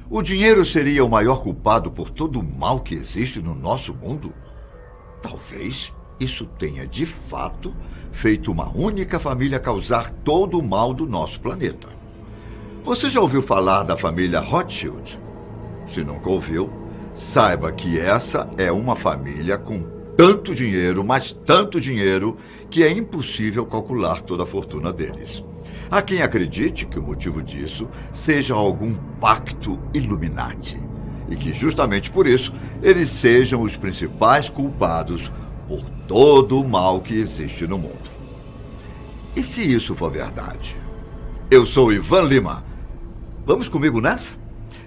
O dinheiro seria o maior culpado por todo o mal que existe no nosso mundo? Talvez isso tenha, de fato, feito uma única família causar todo o mal do nosso planeta. Você já ouviu falar da família Rothschild? Se nunca ouviu, saiba que essa é uma família com tanto dinheiro, mas tanto dinheiro, que é impossível calcular toda a fortuna deles. Há quem acredite que o motivo disso seja algum pacto Illuminati, e que justamente por isso eles sejam os principais culpados por todo o mal que existe no mundo. E se isso for verdade? Eu sou Ivan Lima. Vamos comigo nessa?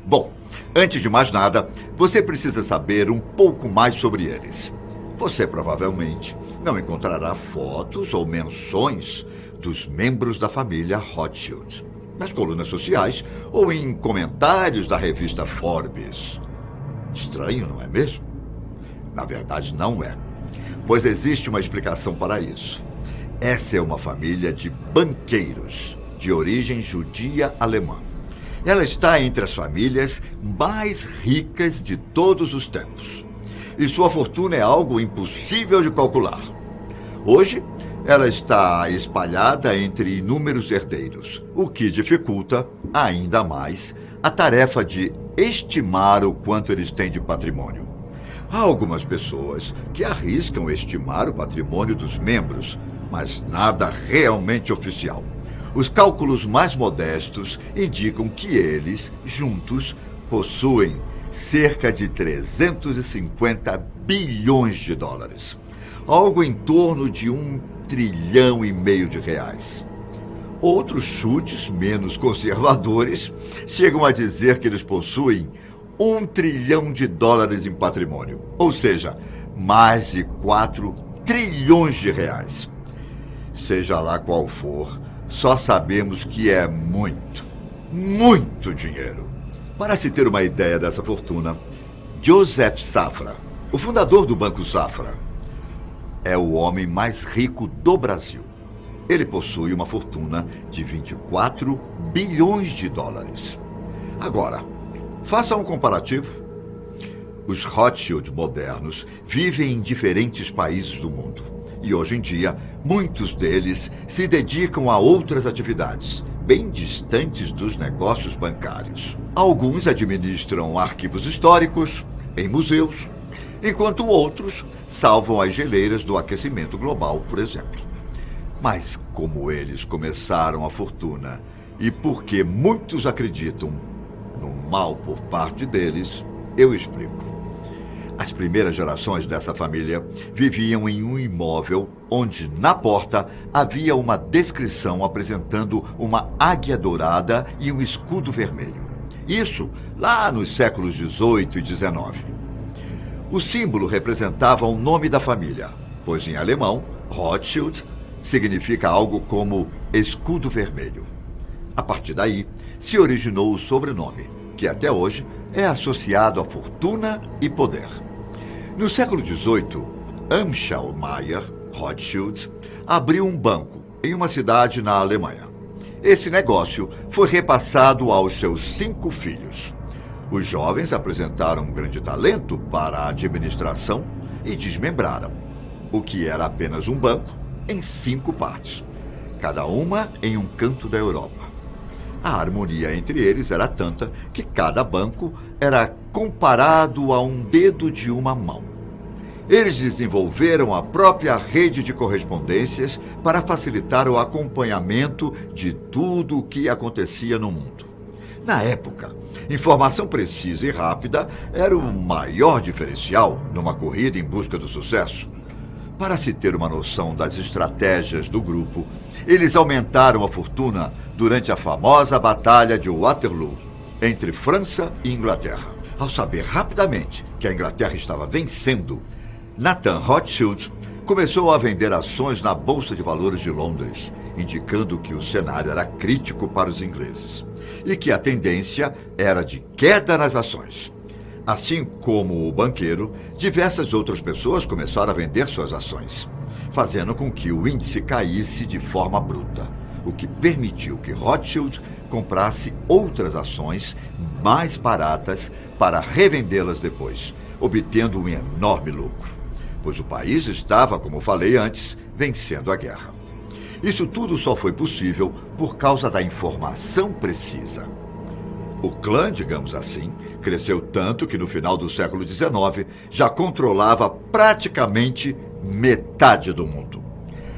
Bom, antes de mais nada, você precisa saber um pouco mais sobre eles. Você provavelmente não encontrará fotos ou menções dos membros da família Rothschild nas colunas sociais ou em comentários da revista Forbes. Estranho, não é mesmo? Na verdade, não é, pois existe uma explicação para isso. Essa é uma família de banqueiros de origem judia alemã. Ela está entre as famílias mais ricas de todos os tempos. E sua fortuna é algo impossível de calcular. Hoje, ela está espalhada entre inúmeros herdeiros, o que dificulta ainda mais a tarefa de estimar o quanto eles têm de patrimônio. Há algumas pessoas que arriscam estimar o patrimônio dos membros, mas nada realmente oficial. Os cálculos mais modestos indicam que eles, juntos, possuem cerca de 350 bilhões de dólares. Algo em torno de 1,5 trilhão de reais. Outros chutes menos conservadores chegam a dizer que eles possuem 1 trilhão de dólares em patrimônio, ou seja, mais de 4 trilhões de reais. Seja lá qual for, só sabemos que é muito, muito dinheiro. Para se ter uma ideia dessa fortuna, Joseph Safra, o fundador do Banco Safra, é o homem mais rico do Brasil. Ele possui uma fortuna de 24 bilhões de dólares. Agora, faça um comparativo. Os Rothschild modernos vivem em diferentes países do mundo. E hoje em dia, muitos deles se dedicam a outras atividades, bem distantes dos negócios bancários. Alguns administram arquivos históricos em museus, enquanto outros salvam as geleiras do aquecimento global, por exemplo. Mas como eles começaram a fortuna e porque muitos acreditam no mal por parte deles, eu explico. As primeiras gerações dessa família viviam em um imóvel onde, na porta, havia uma descrição apresentando uma águia dourada e um escudo vermelho. Isso lá nos séculos XVIII e XIX. O símbolo representava o nome da família, pois em alemão, Rothschild significa algo como escudo vermelho. A partir daí, se originou o sobrenome, que até hoje é associado a fortuna e poder. No século XVIII, Amschel Meyer Rothschild abriu um banco em uma cidade na Alemanha. Esse negócio foi repassado aos seus 5 filhos. Os jovens apresentaram um grande talento para a administração e desmembraram o que era apenas um banco em 5 partes, cada uma em um canto da Europa. A harmonia entre eles era tanta que cada banco era comparado a um dedo de uma mão. Eles desenvolveram a própria rede de correspondências para facilitar o acompanhamento de tudo o que acontecia no mundo. Na época, informação precisa e rápida era o maior diferencial numa corrida em busca do sucesso. Para se ter uma noção das estratégias do grupo, eles aumentaram a fortuna durante a famosa Batalha de Waterloo, entre França e Inglaterra. Ao saber rapidamente que a Inglaterra estava vencendo, Nathan Rothschild começou a vender ações na Bolsa de Valores de Londres, indicando que o cenário era crítico para os ingleses e que a tendência era de queda nas ações. Assim como o banqueiro, diversas outras pessoas começaram a vender suas ações, fazendo com que o índice caísse de forma bruta. o que permitiu que Rothschild comprasse outras ações mais baratas para revendê-las depois, obtendo um enorme lucro, pois o país estava, como falei antes, vencendo a guerra. Isso tudo só foi possível por causa da informação precisa. O clã, digamos assim, cresceu tanto que no final do século XIX já controlava praticamente metade do mundo.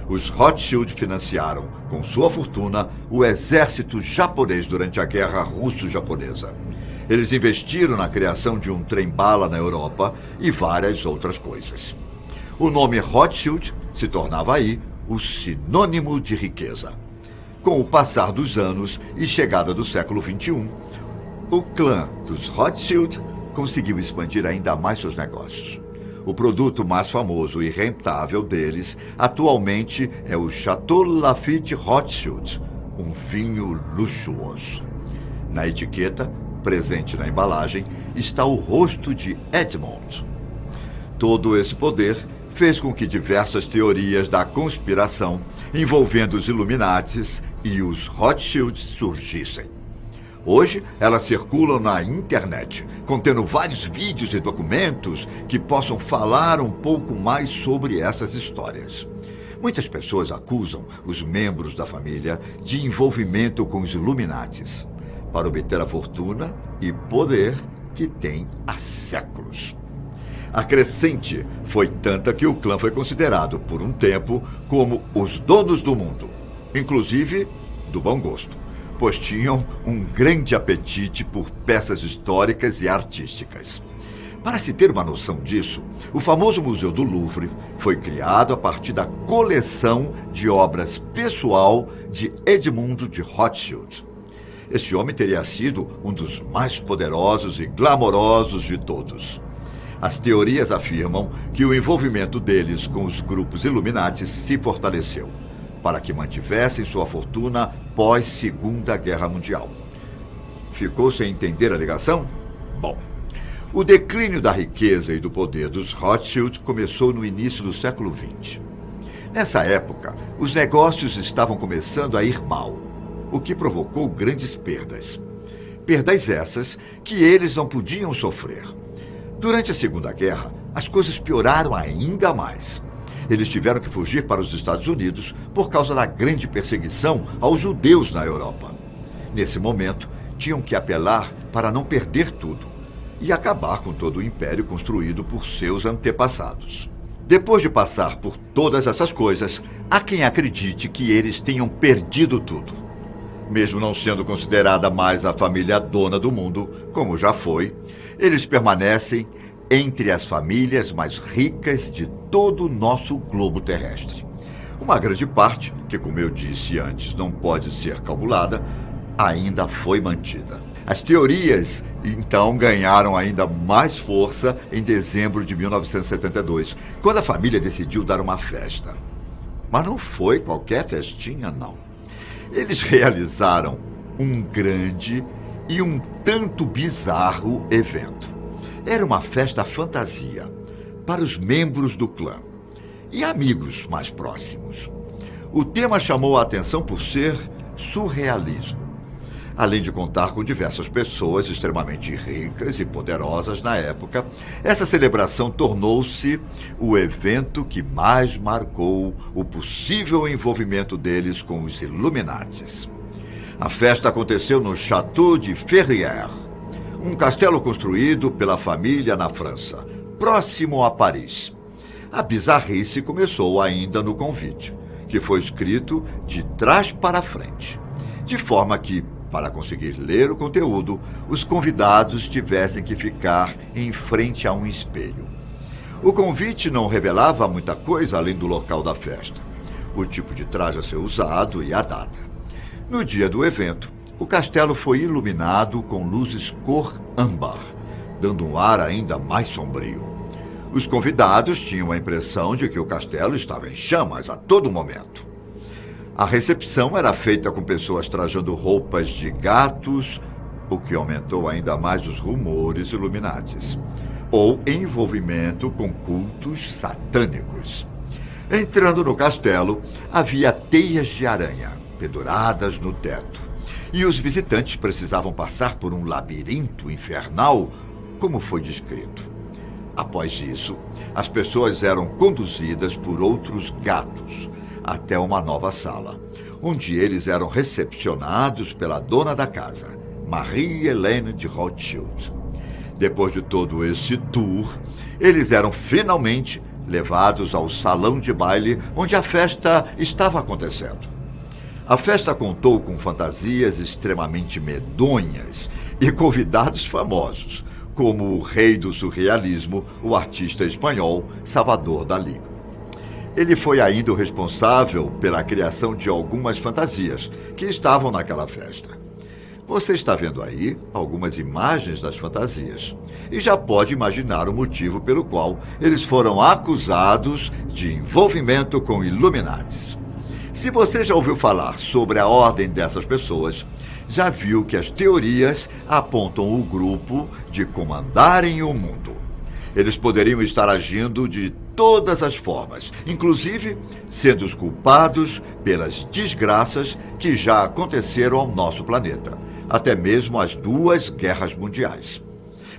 Os Rothschild financiaram, com sua fortuna, o exército japonês durante a Guerra Russo-Japonesa. Eles investiram na criação de um trem-bala na Europa e várias outras coisas. O nome Rothschild se tornava aí o sinônimo de riqueza. Com o passar dos anos e chegada do século XXI, o clã dos Rothschild conseguiu expandir ainda mais seus negócios. O produto mais famoso e rentável deles atualmente é o Chateau Lafite Rothschild, um vinho luxuoso. Na etiqueta, presente na embalagem, está o rosto de Edmond. Todo esse poder fez com que diversas teorias da conspiração envolvendo os Illuminatis e os Rothschilds surgissem. Hoje, elas circulam na internet, contendo vários vídeos e documentos que possam falar um pouco mais sobre essas histórias. Muitas pessoas acusam os membros da família de envolvimento com os Illuminatis, para obter a fortuna e poder que têm há séculos. A crescente foi tanta que o clã foi considerado, por um tempo, como os donos do mundo, inclusive do bom gosto, pois tinham um grande apetite por peças históricas e artísticas. Para se ter uma noção disso, o famoso Museu do Louvre foi criado a partir da coleção de obras pessoal de Edmundo de Rothschild. Esse homem teria sido um dos mais poderosos e glamourosos de todos. As teorias afirmam que o envolvimento deles com os grupos Illuminati se fortaleceu, para que mantivessem sua fortuna pós-Segunda Guerra Mundial. Ficou sem entender a ligação? Bom, o declínio da riqueza e do poder dos Rothschild começou no início do século XX. Nessa época, os negócios estavam começando a ir mal, o que provocou grandes perdas. Perdas essas que eles não podiam sofrer. Durante a Segunda Guerra, as coisas pioraram ainda mais. Eles tiveram que fugir para os Estados Unidos por causa da grande perseguição aos judeus na Europa. Nesse momento, tinham que apelar para não perder tudo e acabar com todo o império construído por seus antepassados. Depois de passar por todas essas coisas, há quem acredite que eles tenham perdido tudo. Mesmo não sendo considerada mais a família dona do mundo, como já foi, eles permanecem entre as famílias mais ricas de todo o nosso globo terrestre. Uma grande parte, que como eu disse antes não pode ser calculada, ainda foi mantida. As teorias, então, ganharam ainda mais força em dezembro de 1972, quando a família decidiu dar uma festa. Mas não foi qualquer festinha, não. Eles realizaram um grande e um tanto bizarro evento. Era uma festa fantasia para os membros do clã e amigos mais próximos. O tema chamou a atenção por ser surrealismo, além de contar com diversas pessoas extremamente ricas e poderosas na época. Essa celebração tornou-se o evento que mais marcou o possível envolvimento deles com os Illuminatis. A festa aconteceu no Château de Ferrières, um castelo construído pela família na França, próximo a Paris. A bizarrice começou ainda no convite, que foi escrito de trás para frente, de forma que, para conseguir ler o conteúdo, os convidados tivessem que ficar em frente a um espelho. O convite não revelava muita coisa além do local da festa, o tipo de traje a ser usado e a data. No dia do evento, o castelo foi iluminado com luzes cor âmbar, dando um ar ainda mais sombrio. Os convidados tinham a impressão de que o castelo estava em chamas a todo momento. A recepção era feita com pessoas trajando roupas de gatos, o que aumentou ainda mais os rumores Illuminatis, ou em envolvimento com cultos satânicos. Entrando no castelo, havia teias de aranha, penduradas no teto. E os visitantes precisavam passar por um labirinto infernal, como foi descrito. Após isso, as pessoas eram conduzidas por outros gatos até uma nova sala, onde eles eram recepcionados pela dona da casa, Marie-Hélène de Rothschild. Depois de todo esse tour, eles eram finalmente levados ao salão de baile onde a festa estava acontecendo. A festa contou com fantasias extremamente medonhas e convidados famosos, como o rei do surrealismo, o artista espanhol Salvador Dalí. Ele foi ainda o responsável pela criação de algumas fantasias que estavam naquela festa. Você está vendo aí algumas imagens das fantasias e já pode imaginar o motivo pelo qual eles foram acusados de envolvimento com Illuminatis. Se você já ouviu falar sobre a ordem dessas pessoas, já viu que as teorias apontam o grupo de comandarem o mundo. Eles poderiam estar agindo de todas as formas, inclusive sendo os culpados pelas desgraças que já aconteceram ao nosso planeta, até mesmo as 2 guerras mundiais.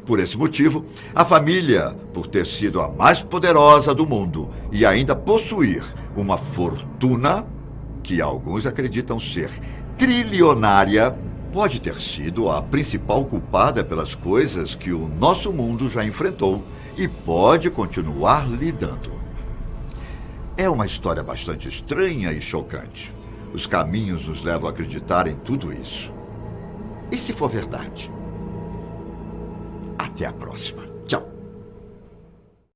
Por esse motivo, a família, por ter sido a mais poderosa do mundo e ainda possuir uma fortuna que alguns acreditam ser trilionária, pode ter sido a principal culpada pelas coisas que o nosso mundo já enfrentou e pode continuar lidando. É uma história bastante estranha e chocante. Os caminhos nos levam a acreditar em tudo isso. E se for verdade? Até a próxima.